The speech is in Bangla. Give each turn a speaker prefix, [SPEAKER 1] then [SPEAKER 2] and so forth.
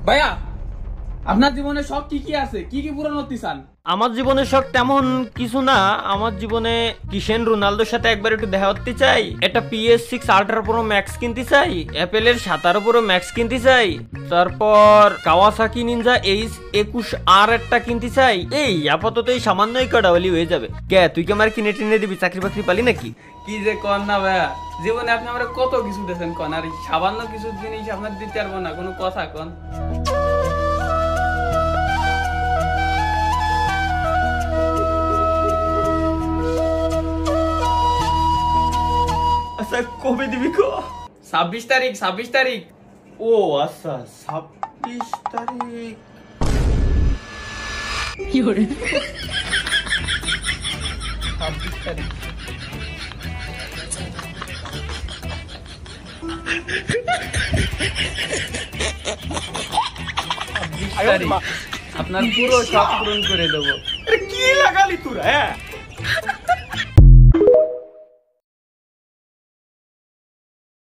[SPEAKER 1] ভাইয়া আপনার জীবনে শখ কি কি আছে, কি কি পূরণ করতে চান?
[SPEAKER 2] আমার জীবনে শখ তেমন কিছু না। আমার জীবনে ক্রিস্টিয়ানো রোনালদোর সাথে একবার একটু দেখা করতে চাই, একটা PS6 আল্ট্রা প্রো ম্যাক্স কিনতে চাই, অ্যাপেলের 17 প্রো ম্যাক্স কিনতে চাই, তারপর কাওয়াসাকি নিনজা H21R একটা কিনতে চাই। এই আপাতত এই সামান্যই কড়াওয়ালি হয়ে যাবে। কে তুই কি আমার কিনে টিনে দিবি? চাকরি বাকরি পালি নাকি?
[SPEAKER 1] কি যে কন না ভাইয়া, জীবনে আপনি আমরা কত কিছু দিয়েছেন কন, আর সামান্য কিছু জিনিস আপনার দিতে পারবো না, কোনো কথা কন।
[SPEAKER 2] আচ্ছা কবে দিবি কো?
[SPEAKER 1] 26 তারিখ। 26 তারিখ।
[SPEAKER 2] ও আচ্ছা 26 তারিখ।
[SPEAKER 1] কি করে 26 তারিখ? আপনার পুরো শখ পূরণ করে দেবো।
[SPEAKER 2] কি লাগালি তোরা?